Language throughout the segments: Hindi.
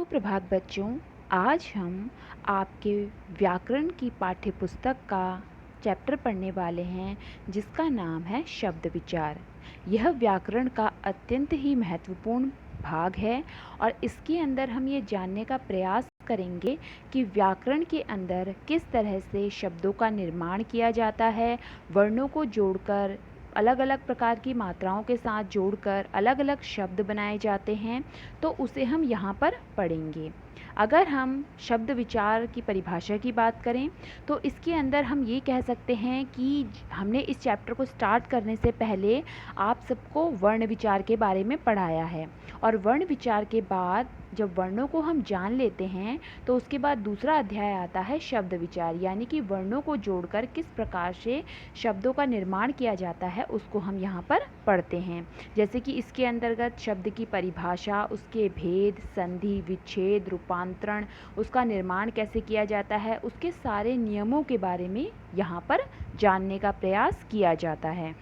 सुप्रभात बच्चों। आज हम आपके व्याकरण की पाठ्य पुस्तक का चैप्टर पढ़ने वाले हैं जिसका नाम है शब्द विचार। यह व्याकरण का अत्यंत ही महत्वपूर्ण भाग है और इसके अंदर हम ये जानने का प्रयास करेंगे कि व्याकरण के अंदर किस तरह से शब्दों का निर्माण किया जाता है। वर्णों को जोड़कर, अलग अलग प्रकार की मात्राओं के साथ जोड़कर अलग अलग शब्द बनाए जाते हैं, तो उसे हम यहाँ पर पढ़ेंगे। अगर हम शब्द विचार की परिभाषा की बात करें तो इसके अंदर हम ये कह सकते हैं कि हमने इस चैप्टर को स्टार्ट करने से पहले आप सबको वर्ण विचार के बारे में पढ़ाया है और वर्ण विचार के बाद जब वर्णों को हम जान लेते हैं तो उसके बाद दूसरा अध्याय आता है शब्द विचार, यानी कि वर्णों को जोड़कर किस प्रकार से शब्दों का निर्माण किया जाता है उसको हम यहाँ पर पढ़ते हैं। जैसे कि इसके अंतर्गत शब्द की परिभाषा, उसके भेद, संधि, विच्छेद, रूपांतरण, उसका निर्माण कैसे किया जाता है, उसके सारे नियमों के बारे में यहाँ पर जानने का प्रयास किया जाता है।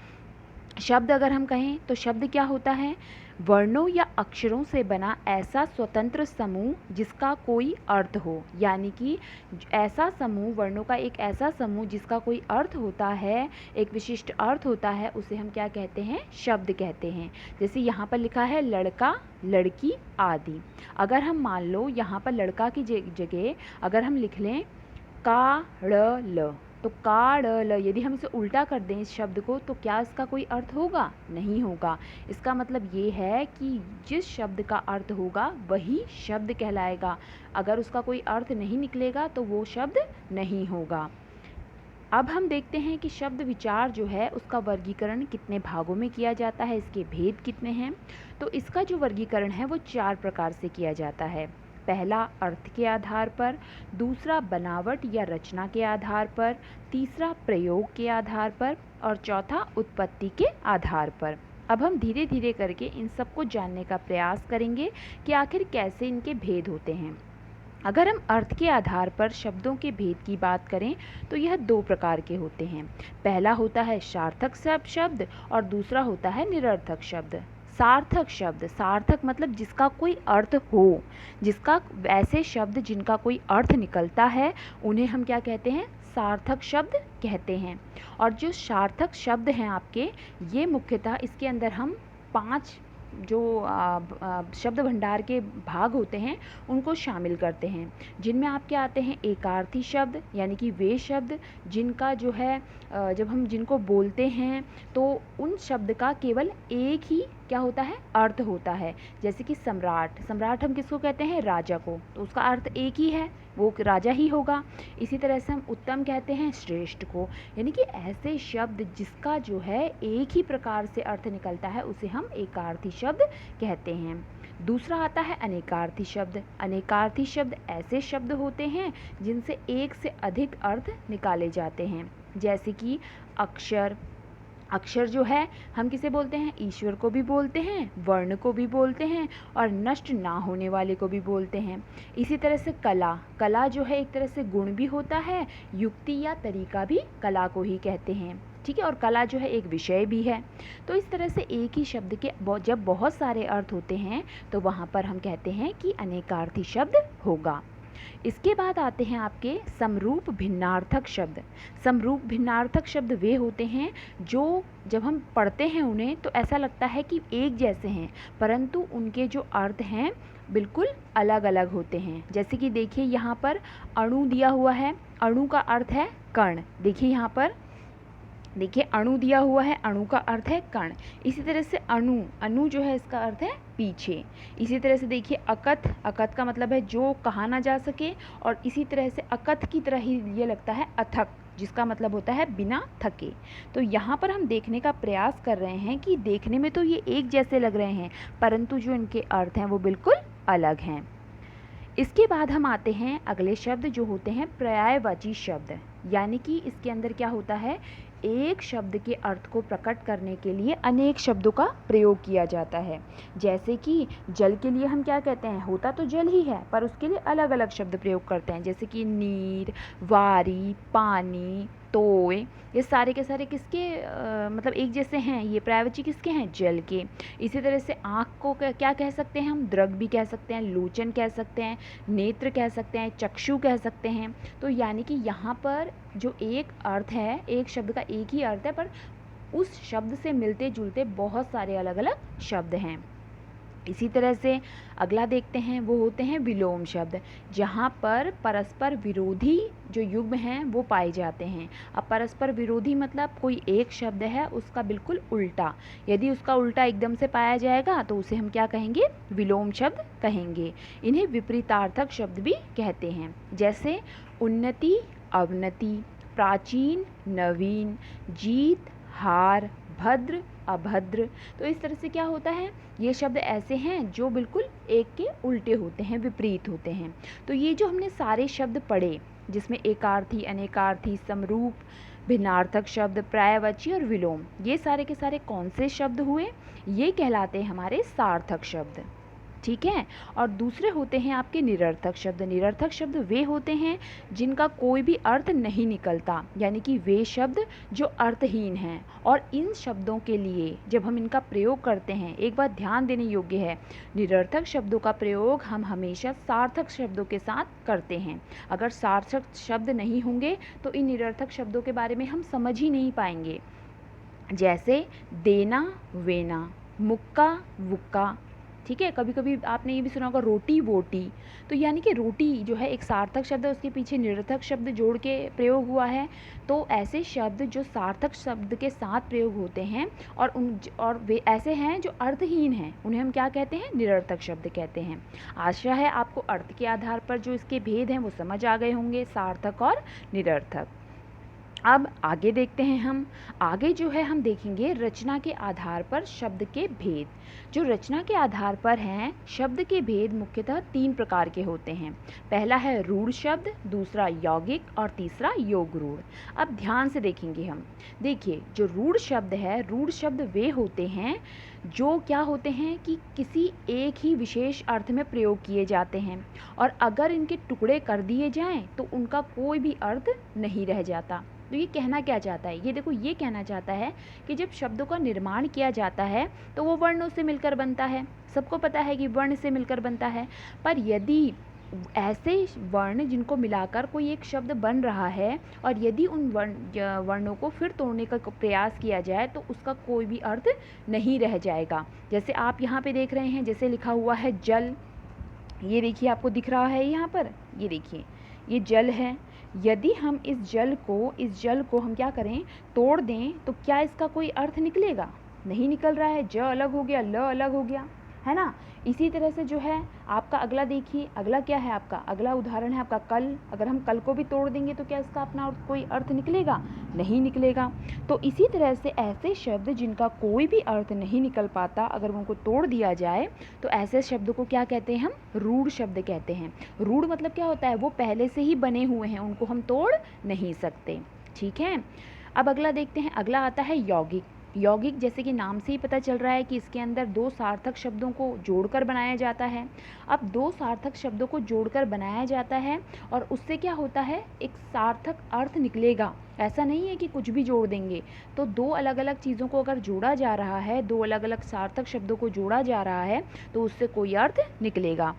शब्द अगर हम कहें तो शब्द क्या होता है? वर्णों या अक्षरों से बना ऐसा स्वतंत्र समूह जिसका कोई अर्थ हो, यानी कि ऐसा समूह, वर्णों का एक ऐसा समूह जिसका कोई अर्थ होता है, एक विशिष्ट अर्थ होता है, उसे हम क्या कहते हैं? शब्द कहते हैं। जैसे यहाँ पर लिखा है लड़का, लड़की आदि। अगर हम मान लो यहाँ पर लड़का की जगह अगर हम लिख लें का ड़ ल, तो का ड़ ल, यदि हम इसे उल्टा कर दें इस शब्द को, तो क्या इसका कोई अर्थ होगा? नहीं होगा। इसका मतलब ये है कि जिस शब्द का अर्थ होगा वही शब्द कहलाएगा। अगर उसका कोई अर्थ नहीं निकलेगा तो वो शब्द नहीं होगा। अब हम देखते हैं कि शब्द विचार जो है उसका वर्गीकरण कितने भागों में किया जाता है, इसके भेद कितने हैं। तो इसका जो वर्गीकरण है वो 4 प्रकार से किया जाता है। पहला अर्थ के आधार पर, दूसरा बनावट या रचना के आधार पर, तीसरा प्रयोग के आधार पर और चौथा उत्पत्ति के आधार पर। अब हम धीरे धीरे करके इन सबको जानने का प्रयास करेंगे कि आखिर कैसे इनके भेद होते हैं। अगर हम अर्थ के आधार पर शब्दों के भेद की बात करें तो यह 2 प्रकार के होते हैं। पहला होता है सार्थक शब्द और दूसरा होता है निरर्थक शब्द। सार्थक शब्द, सार्थक मतलब जिसका कोई अर्थ हो, जिसका ऐसे शब्द जिनका कोई अर्थ निकलता है उन्हें हम क्या कहते हैं? सार्थक शब्द कहते हैं। और जो सार्थक शब्द हैं आपके, ये मुख्यतः इसके अंदर हम 5 जो शब्द भंडार के भाग होते हैं उनको शामिल करते हैं, जिनमें आपके आते हैं एकार्थी शब्द, यानी कि वे शब्द जिनका जो है जब हम जिनको बोलते हैं तो उन शब्द का केवल एक ही क्या होता है? अर्थ होता है। जैसे कि सम्राट, सम्राट हम किसको कहते हैं? राजा को, तो उसका अर्थ एक ही है, वो राजा ही होगा। इसी तरह से हम उत्तम कहते हैं श्रेष्ठ को, यानी कि ऐसे शब्द जिसका जो है एक ही प्रकार से अर्थ निकलता है उसे हम एकार्थी शब्द कहते हैं। दूसरा आता है अनेकार्थी शब्द। अनेकार्थी शब्द ऐसे शब्द होते हैं जिनसे एक से अधिक अर्थ निकाले जाते हैं। जैसे कि अक्षर, अक्षर जो है हम किसे बोलते हैं? ईश्वर को भी बोलते हैं, वर्ण को भी बोलते हैं और नष्ट ना होने वाले को भी बोलते हैं। इसी तरह से कला, कला जो है एक तरह से गुण भी होता है, युक्ति या तरीका भी कला को ही कहते हैं। ठीक है, और कला जो है एक विषय भी है। तो इस तरह से एक ही शब्द के जब बहुत सारे अर्थ होते हैं तो वहाँ पर हम कहते हैं कि अनेकार्थी शब्द होगा। इसके बाद आते हैं आपके समरूप भिन्नार्थक शब्द। समरूप भिन्नार्थक शब्द वे होते हैं जो जब हम पढ़ते हैं उन्हें तो ऐसा लगता है कि एक जैसे हैं, परंतु उनके जो अर्थ हैं बिल्कुल अलग अलग होते हैं। जैसे कि देखिए यहाँ पर अणु दिया हुआ है, अणु का अर्थ है कण। देखिए यहाँ पर देखिए अणु दिया हुआ है, अणु का अर्थ है कण। इसी तरह से अणु, अणु जो है इसका अर्थ है पीछे। इसी तरह से देखिए अकथ, अकथ का मतलब है जो कहा ना जा सके, और इसी तरह से अकथ की तरह ही ये लगता है अथक, जिसका मतलब होता है बिना थके। तो यहाँ पर हम देखने का प्रयास कर रहे हैं कि देखने में तो ये एक जैसे लग रहे हैं परंतु जो इनके अर्थ हैं वो बिल्कुल अलग हैं। इसके बाद हम आते हैं अगले शब्द जो होते हैं पर्यायवाची शब्द, यानी कि इसके अंदर क्या होता है? एक शब्द के अर्थ को प्रकट करने के लिए अनेक शब्दों का प्रयोग किया जाता है। जैसे कि जल के लिए हम क्या कहते हैं? होता तो जल ही है पर उसके लिए अलग अलग शब्द प्रयोग करते हैं, जैसे कि नीर, वारी, पानी, तोय, ये सारे के सारे किसके मतलब एक जैसे हैं, ये पर्यायवाची किसके हैं, जल के। इसी तरह से आँख को क्या कह सकते हैं हम, दृग भी कह सकते हैं, लोचन कह सकते हैं, नेत्र कह सकते हैं, चक्षु कह सकते हैं। तो यानी कि यहाँ पर जो एक अर्थ है, एक शब्द का एक ही अर्थ है, पर उस शब्द से मिलते जुलते बहुत सारे अलग अलग शब्द हैं। इसी तरह से अगला देखते हैं, वो होते हैं विलोम शब्द, जहाँ पर परस्पर विरोधी जो युग्म हैं वो पाए जाते हैं। अब परस्पर विरोधी मतलब कोई एक शब्द है उसका बिल्कुल उल्टा, यदि उसका उल्टा एकदम से पाया जाएगा तो उसे हम क्या कहेंगे, विलोम शब्द कहेंगे। इन्हें विपरीतार्थक शब्द भी कहते हैं, जैसे उन्नति, अवनति, प्राचीन, नवीन, जीत, हार, भद्र, अभद्र। तो इस तरह से क्या होता है, ये शब्द ऐसे हैं जो बिल्कुल एक के उल्टे होते हैं, विपरीत होते हैं। तो ये जो हमने सारे शब्द पढ़े, जिसमें एकार्थी, अनेकार्थी, समरूप, भिन्नार्थक शब्द, पर्यायवाची और विलोम, ये सारे के सारे कौन से शब्द हुए, ये कहलाते हैं हमारे सार्थक शब्द। ठीक है। और दूसरे होते हैं आपके निरर्थक शब्द। निरर्थक शब्द वे होते हैं जिनका कोई भी अर्थ नहीं निकलता, यानी कि वे शब्द जो अर्थहीन हैं। और इन शब्दों के लिए जब हम इनका प्रयोग करते हैं, एक बात ध्यान देने योग्य है, निरर्थक शब्दों का प्रयोग हम हमेशा सार्थक शब्दों के साथ करते हैं। अगर सार्थक शब्द नहीं होंगे तो इन निरर्थक शब्दों के बारे में हम समझ ही नहीं पाएंगे। जैसे देना, वेना, मुक्का, वुक्का। ठीक है। कभी कभी आपने ये भी सुना होगा रोटी, वोटी। तो यानी कि रोटी जो है एक सार्थक शब्द है, उसके पीछे निरर्थक शब्द जोड़ के प्रयोग हुआ है। तो ऐसे शब्द जो सार्थक शब्द के साथ प्रयोग होते हैं और वे ऐसे हैं जो अर्थहीन हैं, उन्हें हम क्या कहते हैं, निरर्थक शब्द कहते हैं। आशा है आपको अर्थ के आधार पर जो इसके भेद हैं वो समझ आ गए होंगे, सार्थक और निरर्थक। अब आगे देखते हैं हम। आगे जो है हम देखेंगे रचना के आधार पर शब्द के भेद। जो रचना के आधार पर हैं, शब्द के भेद मुख्यतः 3 प्रकार के होते हैं। पहला है रूढ़ शब्द, दूसरा यौगिक और तीसरा योग रूढ़। अब ध्यान से देखेंगे हम। देखिए, जो रूढ़ शब्द है, रूढ़ शब्द वे होते हैं जो क्या होते हैं कि किसी एक ही विशेष अर्थ में प्रयोग किए जाते हैं, और अगर इनके टुकड़े कर दिए जाएं तो उनका कोई भी अर्थ नहीं रह जाता। तो ये कहना क्या चाहता है, ये देखो, ये कहना चाहता है कि जब शब्दों का निर्माण किया जाता है तो वो वर्णों से मिलकर बनता है। सबको पता है कि वर्ण से मिलकर बनता है, पर यदि ऐसे वर्ण जिनको मिलाकर कोई एक शब्द बन रहा है और यदि उन वर्णों को फिर तोड़ने का प्रयास किया जाए तो उसका कोई भी अर्थ नहीं रह जाएगा। जैसे आप यहाँ पे देख रहे हैं, जैसे लिखा हुआ है जल, ये देखिए आपको दिख रहा है यहाँ पर, ये देखिए ये जल है। यदि हम इस जल को हम क्या करें, तोड़ दें, तो क्या इसका कोई अर्थ निकलेगा, नहीं निकल रहा है। ज अलग हो गया, ल अलग हो गया, है ना। इसी तरह से जो है आपका अगला देखिए, अगला क्या है आपका, अगला उदाहरण है आपका कल। अगर हम कल को भी तोड़ देंगे तो क्या इसका अपना कोई अर्थ निकलेगा, नहीं निकलेगा। तो इसी तरह से ऐसे शब्द जिनका कोई भी अर्थ नहीं निकल पाता, अगर उनको तोड़ दिया जाए तो ऐसे शब्द को क्या कहते हैं, हम रूढ़ शब्द कहते हैं। रूढ़ मतलब क्या होता है, वो पहले से ही बने हुए हैं, उनको हम तोड़ नहीं सकते। ठीक है। अब अगला देखते हैं, अगला आता है यौगिक। यौगिक जैसे कि नाम से ही पता चल रहा है कि इसके अंदर 2 सार्थक शब्दों को जोड़कर बनाया जाता है। अब 2 सार्थक शब्दों को जोड़कर बनाया जाता है और उससे क्या होता है, एक सार्थक अर्थ निकलेगा। ऐसा नहीं है कि कुछ भी जोड़ देंगे। तो 2 अलग अलग चीज़ों को अगर जोड़ा जा रहा है, 2 अलग अलग सार्थक शब्दों को जोड़ा जा रहा है तो उससे कोई अर्थ निकलेगा।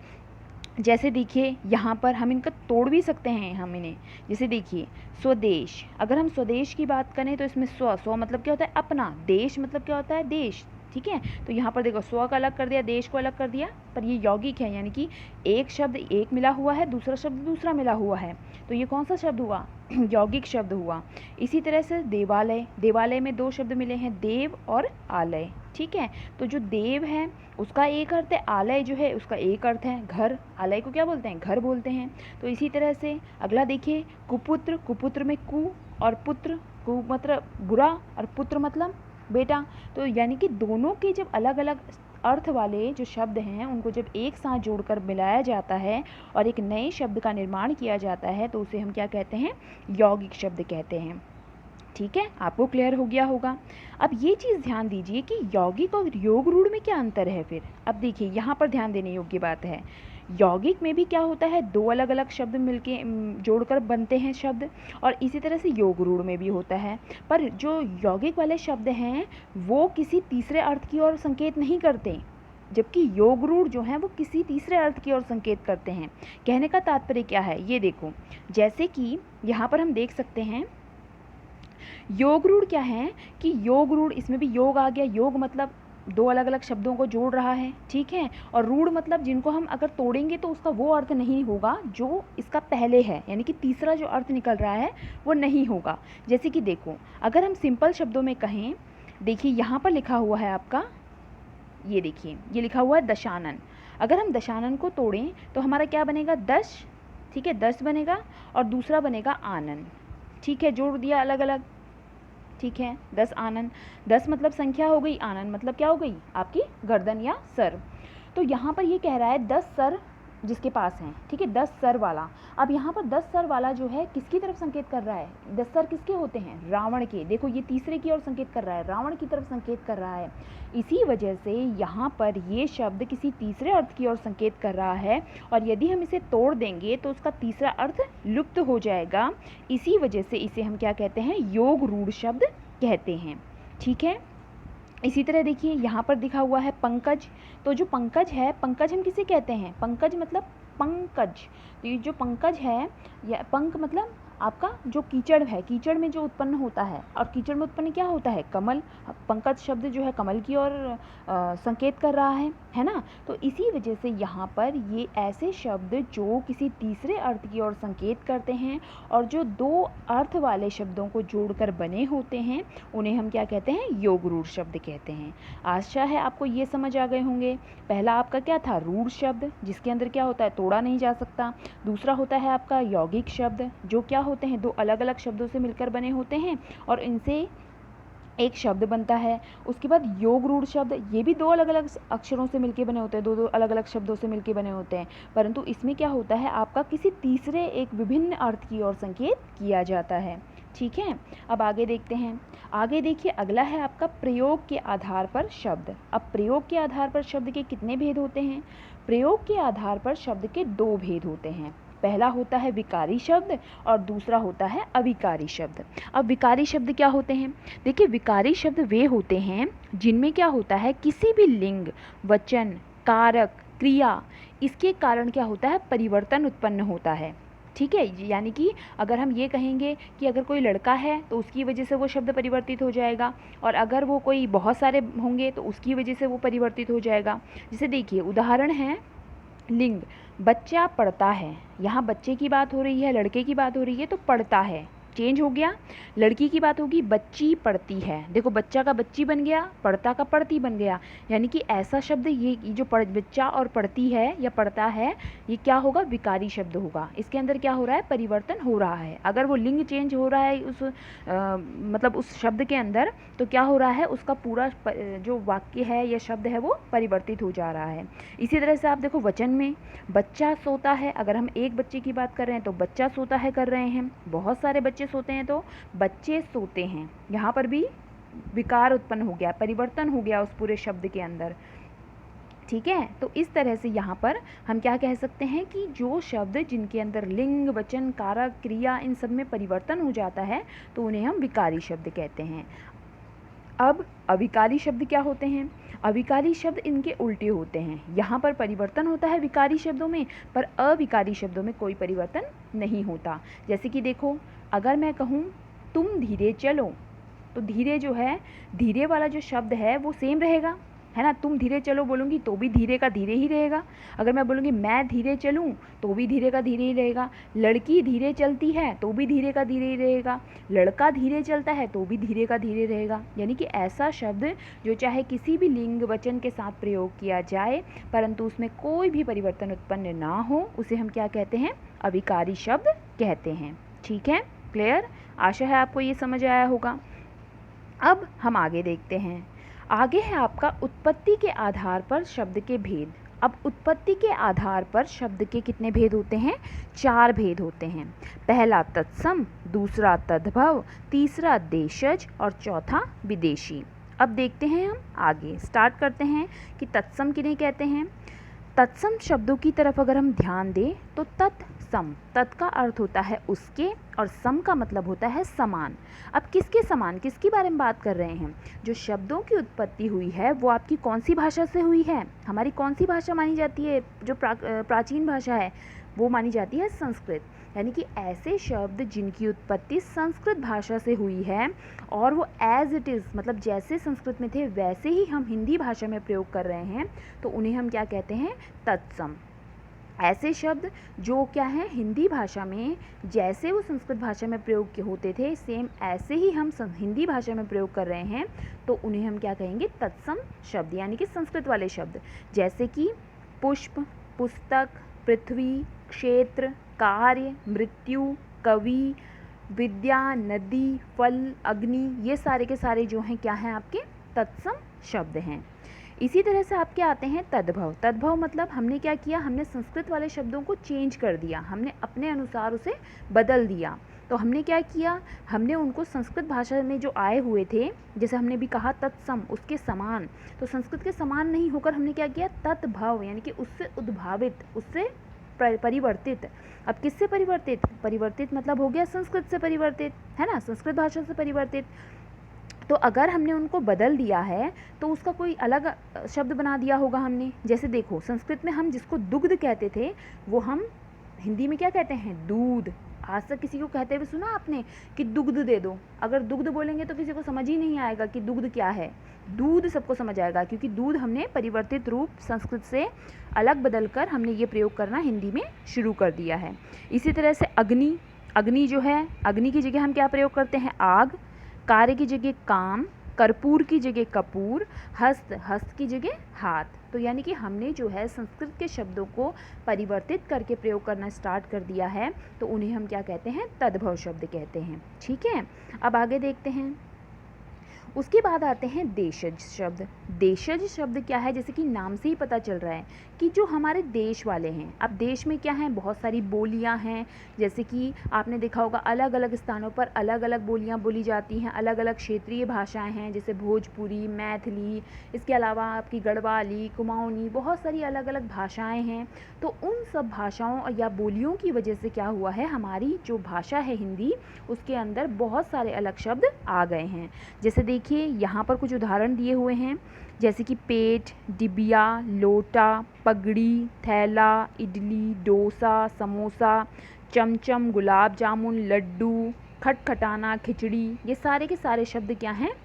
जैसे देखिए यहाँ पर हम इनका तोड़ भी सकते हैं हम इन्हें। जैसे देखिए स्वदेश, अगर हम स्वदेश की बात करें तो इसमें स्व मतलब क्या होता है, अपना। देश मतलब क्या होता है, देश। ठीक है। तो यहाँ पर देखो, स्व का अलग कर दिया, देश को अलग कर दिया, पर ये यौगिक है, यानी कि एक शब्द एक मिला हुआ है, दूसरा शब्द दूसरा मिला हुआ है, तो ये कौन सा शब्द हुआ, यौगिक शब्द हुआ। इसी तरह से देवालय, देवालय में 2 शब्द मिले हैं, देव और आलय। ठीक है। तो जो देव है उसका एक अर्थ है, आलय जो है उसका एक अर्थ है, घर। आलय को क्या बोलते हैं, घर बोलते हैं। तो इसी तरह से अगला देखिए, कुपुत्र, कुपुत्र में कु और पुत्र, कु मतलब बुरा और पुत्र मतलब बेटा। तो यानी कि दोनों के जब अलग अलग अर्थ वाले जो शब्द हैं उनको जब एक साथ जोड़कर मिलाया जाता है और एक नए शब्द का निर्माण किया जाता है तो उसे हम क्या कहते हैं, यौगिक शब्द कहते हैं। ठीक है, आपको क्लियर हो गया होगा। अब ये चीज़ ध्यान दीजिए कि यौगिक और योग रूढ़ में क्या अंतर है फिर। अब देखिए यहाँ पर ध्यान देने योग्य बात है, यौगिक में भी क्या होता है, दो अलग अलग शब्द मिलके जोड़कर बनते हैं शब्द, और इसी तरह से योग रूढ़ में भी होता है। पर जो यौगिक वाले शब्द हैं वो किसी तीसरे अर्थ की ओर संकेत नहीं करते, जबकि योग रूढ़ जो हैं वो किसी तीसरे अर्थ की ओर संकेत करते हैं। कहने का तात्पर्य क्या है, ये देखो, जैसे कि यहाँ पर हम देख सकते हैं योग रूढ़ क्या है कि योग रूढ़, इसमें भी योग आ गया। योग मतलब दो अलग अलग शब्दों को जोड़ रहा है, ठीक है, और रूढ़ मतलब जिनको हम अगर तोड़ेंगे तो उसका वो अर्थ नहीं होगा जो इसका पहले है, यानी कि तीसरा जो अर्थ निकल रहा है वो नहीं होगा। जैसे कि देखो, अगर हम सिंपल शब्दों में कहें, देखिए यहाँ पर लिखा हुआ है आपका, ये देखिए ये लिखा हुआ है दशानन। अगर हम दशानन को तोड़ें तो हमारा क्या बनेगा, 10, ठीक है, 10 बनेगा, और दूसरा बनेगा आनन, ठीक है, जोड़ दिया अलग अलग, ठीक है, 10 आनन। 10 मतलब संख्या हो गई, आनन मतलब क्या हो गई, आपकी गर्दन या सर। तो यहाँ पर ये कह रहा है 10 सर जिसके पास हैं, ठीक है, 10 सर वाला। अब यहाँ पर 10 सर वाला जो है किसकी तरफ संकेत कर रहा है, 10 सर किसके होते हैं, रावण के। देखो ये तीसरे की ओर संकेत कर रहा है, रावण की तरफ संकेत कर रहा है। इसी वजह से यहाँ पर ये शब्द किसी तीसरे अर्थ की ओर संकेत कर रहा है, और यदि हम इसे तोड़ देंगे तो उसका तीसरा अर्थ लुप्त हो जाएगा। इसी वजह से इसे हम क्या कहते हैं, योग रूढ़ शब्द कहते हैं, ठीक है। इसी तरह देखिए यहाँ पर दिखा हुआ है पंकज। तो जो पंकज है, पंकज हम किसे कहते हैं, पंकज मतलब पंकज। तो ये जो पंकज है, या पंक मतलब आपका जो कीचड़ है, कीचड़ में जो उत्पन्न होता है, और कीचड़ में उत्पन्न क्या होता है, कमल। पंकज शब्द जो है कमल की ओर संकेत कर रहा है ना। तो इसी वजह से यहाँ पर ये ऐसे शब्द जो किसी तीसरे अर्थ की ओर संकेत करते हैं और जो दो अर्थ वाले शब्दों को जोड़कर बने होते हैं, उन्हें हम क्या कहते हैं, योग रूढ़ शब्द कहते हैं। आशा है आपको ये समझ आ गए होंगे। पहला आपका क्या था, रूढ़ शब्द, जिसके अंदर क्या होता है, तोड़ा नहीं जा सकता। दूसरा होता है आपका यौगिक शब्द, जो क्या होते हैं, दो अलग अलग शब्दों से मिलकर बने होते हैं और इनसे एक शब्द बनता है। उसके बाद योग रूढ़ शब्द, ये भी दो अलग अलग अक्षरों से मिलके बने होते हैं, दो अलग अलग शब्दों से मिलके बने होते हैं, परंतु इसमें क्या होता है, आपका किसी तीसरे एक विभिन्न अर्थ की ओर संकेत किया जाता है, ठीक है। अब आगे देखते हैं। आगे देखिए, अगला है आपका प्रयोग के आधार पर शब्द। अब प्रयोग के आधार पर शब्द के कितने भेद होते हैं, प्रयोग के आधार पर शब्द के दो भेद होते हैं। पहला होता है विकारी शब्द और दूसरा होता है अविकारी शब्द। अब विकारी शब्द क्या होते हैं, देखिए विकारी शब्द वे होते हैं जिनमें क्या होता है, किसी भी लिंग, वचन, कारक, क्रिया, इसके कारण क्या होता है, परिवर्तन उत्पन्न होता है, ठीक है। यानी कि अगर हम ये कहेंगे कि अगर कोई लड़का है तो उसकी वजह से वो शब्द परिवर्तित हो जाएगा, और अगर वो कोई बहुत सारे होंगे तो उसकी वजह से वो परिवर्तित हो जाएगा। जैसे देखिए उदाहरण है, लिंग, बच्चा पढ़ता है, यहाँ बच्चे की बात हो रही है, लड़के की बात हो रही है, तो पढ़ता है चेंज हो गया। लड़की की बात होगी, बच्ची पढ़ती है, देखो बच्चा का बच्ची बन गया, पढ़ता का पढ़ती बन गया। यानी कि ऐसा शब्द, ये जो बच्चा और पढ़ती है या पढ़ता है, ये क्या होगा, विकारी शब्द होगा। इसके अंदर क्या हो रहा है, परिवर्तन हो रहा है। अगर वो लिंग चेंज हो रहा है उस मतलब उस शब्द के अंदर, तो क्या हो रहा है, उसका पूरा जो वाक्य है या शब्द है वो परिवर्तित हो जा रहा है। इसी तरह से आप देखो वचन में, बच्चा सोता है, अगर हम एक बच्चे की बात कर रहे हैं तो बच्चा सोता है कर रहे हैं, बहुत सारे बच्चे सोते हैं तो बच्चे सोते हैं। यहाँ पर भी विकार उत्पन्न हो गया, परिवर्तन हो गया उस पूरे शब्द के अंदर, ठीक है। तो इस तरह से यहाँ पर हम क्या कह सकते हैं कि जो शब्द जिनके अंदर लिंग, वचन, कारक, क्रिया, इन सब में परिवर्तन हो जाता है तो उन्हें हम विकारी शब्द कहते हैं। अब अविकारी शब्द क्या होते हैं, अविकारी शब्द इनके उल्टे होते हैं। यहाँ पर परिवर्तन होता है विकारी शब्दों में, पर अविकारी शब्दों में कोई परिवर्तन नहीं होता। जैसे कि देखो, अगर मैं कहूँ तुम धीरे चलो, तो धीरे जो है, धीरे वाला जो शब्द है वो सेम रहेगा, है ना। तुम धीरे चलो बोलूँगी तो भी धीरे का धीरे ही रहेगा। अगर मैं बोलूँगी मैं धीरे चलूँ तो भी धीरे का धीरे ही रहेगा। लड़की धीरे चलती है तो भी धीरे का धीरे ही रहेगा। लड़का धीरे चलता है तो भी धीरे का धीरे रहेगा। यानी कि ऐसा शब्द जो चाहे किसी भी लिंग, वचन के साथ प्रयोग किया जाए परंतु उसमें कोई भी परिवर्तन उत्पन्न ना हो, उसे हम क्या कहते हैं, अविकारी शब्द कहते हैं, ठीक है। क्लियर, आशा है आपको ये समझ आया होगा। अब हम आगे देखते हैं। आगे है आपका उत्पत्ति के आधार पर शब्द के भेद। अब उत्पत्ति के आधार पर शब्द के कितने भेद होते हैं, 4 भेद होते हैं। पहला तत्सम, दूसरा तद्भव, तीसरा देशज और चौथा विदेशी। अब देखते हैं हम आगे, स्टार्ट करते हैं कि तत्सम किन्हें कहते हैं। तत्सम शब्दों की तरफ अगर हम ध्यान दें तो तत्सम, तत् का अर्थ होता है उसके और सम का मतलब होता है समान। अब किसके समान, किसके बारे में बात कर रहे हैं? जो शब्दों की उत्पत्ति हुई है वो आपकी कौन सी भाषा से हुई है? हमारी कौन सी भाषा मानी जाती है जो प्राचीन भाषा है? वो मानी जाती है संस्कृत। यानी कि ऐसे शब्द जिनकी उत्पत्ति संस्कृत भाषा से हुई है और वो एज इट इज़, मतलब जैसे संस्कृत में थे वैसे ही हम हिंदी भाषा में प्रयोग कर रहे हैं, तो उन्हें हम क्या कहते हैं? तत्सम। ऐसे शब्द जो क्या है, हिंदी भाषा में जैसे वो संस्कृत भाषा में प्रयोग होते थे सेम ऐसे ही हम हिंदी भाषा में प्रयोग कर रहे हैं, तो उन्हें हम क्या कहेंगे? तत्सम शब्द, यानी कि संस्कृत वाले शब्द। जैसे कि पुष्प, पुस्तक, पृथ्वी, क्षेत्र, कार्य, मृत्यु, कवि, विद्या, नदी, फल, अग्नि, ये सारे के सारे जो हैं क्या हैं? आपके तत्सम शब्द हैं। इसी तरह से आपके आते हैं तद्भव। तद्भव मतलब हमने क्या किया? हमने संस्कृत वाले शब्दों को चेंज कर दिया, हमने अपने अनुसार उसे बदल दिया। तो हमने क्या किया? हमने उनको संस्कृत भाषा में जो आए हुए थे, जैसे हमने भी कहा तत्सम, उसके समान, तो संस्कृत के समान नहीं होकर हमने क्या किया? तद्भव, यानी कि उससे उद्भावित, उससे परिवर्तित। अब किससे परिवर्तित? परिवर्तित मतलब हो गया संस्कृत से परिवर्तित, है ना, संस्कृत भाषा से परिवर्तित। तो अगर हमने उनको बदल दिया है तो उसका कोई अलग शब्द बना दिया होगा हमने। जैसे देखो, संस्कृत में हम जिसको दुग्ध कहते थे वो हम हिंदी में क्या कहते हैं? दूध। आज तक किसी को कहते हुए सुना आपने कि दुग्ध दे दो? अगर दुग्ध बोलेंगे तो किसी को समझ ही नहीं आएगा कि दुग्ध क्या है। दूध सबको समझ आएगा, क्योंकि दूध हमने परिवर्तित रूप संस्कृत से अलग बदल कर हमने ये प्रयोग करना हिंदी में शुरू कर दिया है। इसी तरह से अग्नि, अग्नि जो है, अग्नि की जगह हम क्या प्रयोग करते हैं? आग। कार्य की जगह काम, कर्पूर की जगह कपूर, हस्त, हस्त की जगह हाथ। तो यानी कि हमने जो है संस्कृत के शब्दों को परिवर्तित करके प्रयोग करना स्टार्ट कर दिया है, तो उन्हें हम क्या कहते हैं? तद्भव शब्द कहते हैं। ठीक है, अब आगे देखते हैं। उसके बाद आते हैं देशज शब्द। देशज शब्द क्या है? जैसे कि नाम से ही पता चल रहा है कि जो हमारे देश वाले हैं। अब देश में क्या है? बहुत सारी बोलियां हैं। जैसे कि आपने देखा होगा अलग अलग स्थानों पर अलग अलग बोलियां बोली जाती हैं, अलग अलग क्षेत्रीय भाषाएं हैं, जैसे भोजपुरी, मैथिली, इसके अलावा आपकी गढ़वाली, कुमाऊनी, बहुत सारी अलग अलग भाषाएँ हैं। तो उन सब भाषाओं या बोलियों की वजह से क्या हुआ है? हमारी जो भाषा है हिंदी, उसके अंदर बहुत सारे अलग शब्द आ गए हैं। जैसे देखिए यहाँ पर कुछ उदाहरण दिए हुए हैं, जैसे कि पेट, डिबिया, लोटा, पगड़ी, थैला, इडली, डोसा, समोसा, चमचम, गुलाब जामुन, लड्डू, खटखटाना, खिचड़ी, ये सारे के सारे शब्द क्या हैं?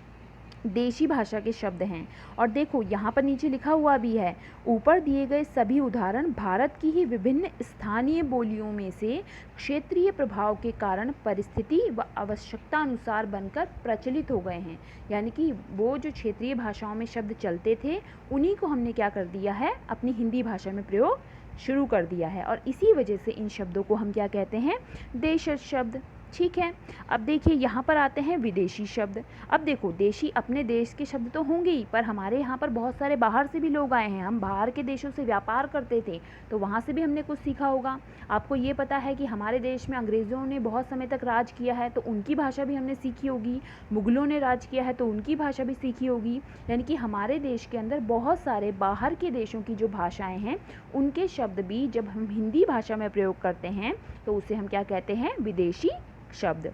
देशी भाषा के शब्द हैं। और देखो यहाँ पर नीचे लिखा हुआ भी है, ऊपर दिए गए सभी उदाहरण भारत की ही विभिन्न स्थानीय बोलियों में से क्षेत्रीय प्रभाव के कारण परिस्थिति व आवश्यकता अनुसार बनकर प्रचलित हो गए हैं। यानी कि वो जो क्षेत्रीय भाषाओं में शब्द चलते थे उन्हीं को हमने क्या कर दिया है? अपनी हिंदी भाषा में प्रयोग शुरू कर दिया है, और इसी वजह से इन शब्दों को हम क्या कहते हैं? देशज शब्द। ठीक है, अब देखिए यहाँ पर आते हैं विदेशी शब्द। अब देखो, देशी अपने देश के शब्द तो होंगे ही, पर हमारे यहाँ पर बहुत सारे बाहर से भी लोग आए हैं। हम बाहर के देशों से व्यापार करते थे, तो वहाँ से भी हमने कुछ सीखा होगा। आपको ये पता है कि हमारे देश में अंग्रेज़ों ने बहुत समय तक राज किया है, तो उनकी भाषा भी हमने सीखी होगी। मुग़लों ने राज किया है तो उनकी भाषा भी सीखी होगी। यानी कि हमारे देश के अंदर बहुत सारे बाहर के देशों की जो भाषाएँ हैं उनके शब्द भी जब हम हिंदी भाषा में प्रयोग करते हैं तो उसे हम क्या कहते हैं? विदेशी शब्द।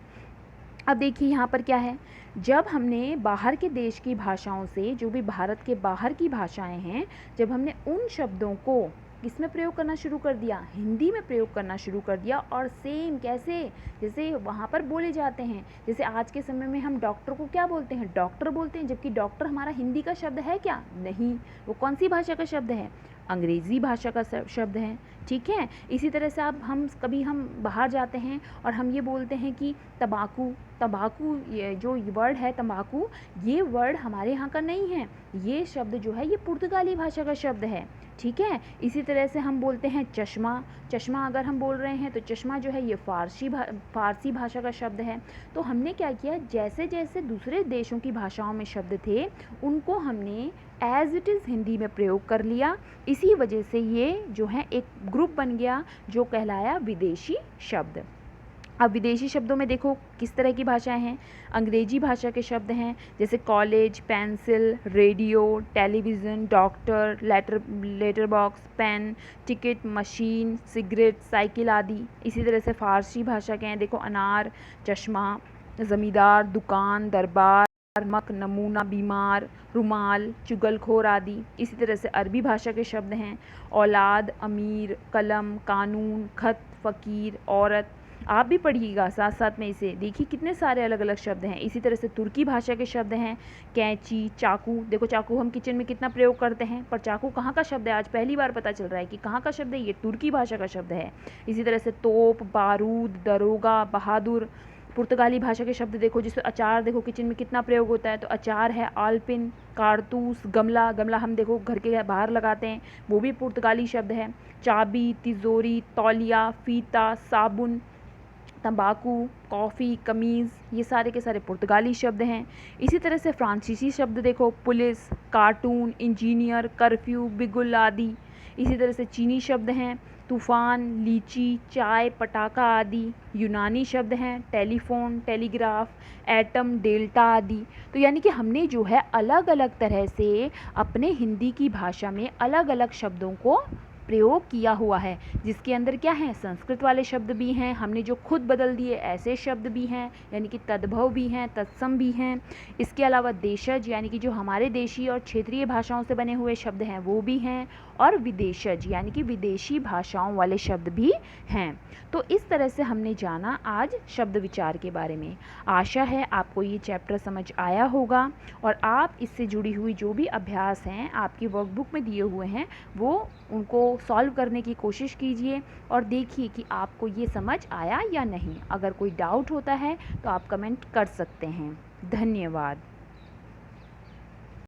अब देखिए यहाँ पर क्या है, जब हमने बाहर के देश की भाषाओं से, जो भी भारत के बाहर की भाषाएं हैं, जब हमने उन शब्दों को किस में प्रयोग करना शुरू कर दिया? हिंदी में प्रयोग करना शुरू कर दिया। और सेम कैसे? जैसे वहाँ पर बोले जाते हैं। जैसे आज के समय में हम डॉक्टर को क्या बोलते हैं? डॉक्टर बोलते हैं, जबकि डॉक्टर हमारा हिंदी का शब्द है क्या? नहीं, वो कौन सी भाषा का शब्द है? अंग्रेज़ी भाषा का शब्द है। ठीक है, इसी तरह से अब हम बाहर जाते हैं और हम ये बोलते हैं कि तंबाकू, तंबाकू, ये जो वर्ड है तंबाकू, ये वर्ड हमारे यहाँ का नहीं है। ये शब्द जो है ये पुर्तगाली भाषा का शब्द है। ठीक है, इसी तरह से हम बोलते हैं चश्मा। चश्मा अगर हम बोल रहे हैं तो चश्मा जो है ये फ़ारसी भाषा का शब्द है। तो हमने क्या किया, जैसे जैसे दूसरे देशों की भाषाओं में शब्द थे उनको हमने एज इट इज़ हिंदी में प्रयोग कर लिया। इसी वजह से ये जो है एक ग्रुप बन गया जो कहलाया विदेशी शब्द। अब विदेशी शब्दों में देखो किस तरह की भाषाएं हैं। अंग्रेजी भाषा के शब्द हैं जैसे college, pencil, radio, television, doctor, letter box, pen, ticket, machine, cigarette, cycle आदि। इसी तरह से फ़ारसी भाषा के हैं देखो अनार, चश्मा, ज़मींदार, दुकान, दरबार, मक, नमूना, बीमार, रुमाल, चुगलखोर आदि। इसी तरह से अरबी भाषा के शब्द हैं औलाद, अमीर, कलम, कानून, खत, फ़कीर, औरत। आप भी पढ़िएगा साथ साथ में इसे, देखिए कितने सारे अलग अलग शब्द हैं। इसी तरह से तुर्की भाषा के शब्द हैं कैंची, चाकू। देखो चाकू हम किचन में कितना प्रयोग करते हैं, पर चाकू कहाँ का शब्द है, आज पहली बार पता चल रहा है कि कहाँ का शब्द है, ये तुर्की भाषा का शब्द है। इसी तरह से तोप, बारूद, दरोगा, बहादुर। पुर्तगाली भाषा के शब्द देखो, जिससे अचार देखो किचन में कितना प्रयोग होता है, तो अचार है आलपिन, कारतूस, गमला। गमला हम देखो घर के बाहर लगाते हैं, वो भी पुर्तगाली शब्द है। चाबी, तिजोरी, तौलिया, फीता, साबुन, तंबाकू, कॉफ़ी, कमीज़, ये सारे के सारे पुर्तगाली शब्द हैं। इसी तरह से फ्रांसीसी शब्द देखो पुलिस, कार्टून, इंजीनियर, कर्फ्यू, बिगुल आदि। इसी तरह से चीनी शब्द हैं तूफ़ान, लीची, चाय, पटाखा आदि। यूनानी शब्द हैं टेलीफ़ोन, टेलीग्राफ, एटम, डेल्टा आदि। तो यानी कि हमने जो है अलग अलग तरह से अपने हिंदी की भाषा में अलग अलग शब्दों को प्रयोग किया हुआ है, जिसके अंदर क्या है, संस्कृत वाले शब्द भी हैं, हमने जो खुद बदल दिए ऐसे शब्द भी हैं, यानी कि तद्भव भी हैं, तत्सम भी हैं। इसके अलावा देशज यानी कि जो हमारे देशी और क्षेत्रीय भाषाओं से बने हुए शब्द हैं वो भी हैं, और विदेशज यानी कि विदेशी भाषाओं वाले शब्द भी हैं। तो इस तरह से हमने जाना आज शब्द विचार के बारे में। आशा है आपको ये चैप्टर समझ आया होगा, और आप इससे जुड़ी हुई जो भी अभ्यास हैं आपकी वर्कबुक में दिए हुए हैं वो उनको सॉल्व करने की कोशिश कीजिए, और देखिए कि आपको ये समझ आया या नहीं। अगर कोई डाउट होता है तो आप कमेंट कर सकते हैं। धन्यवाद।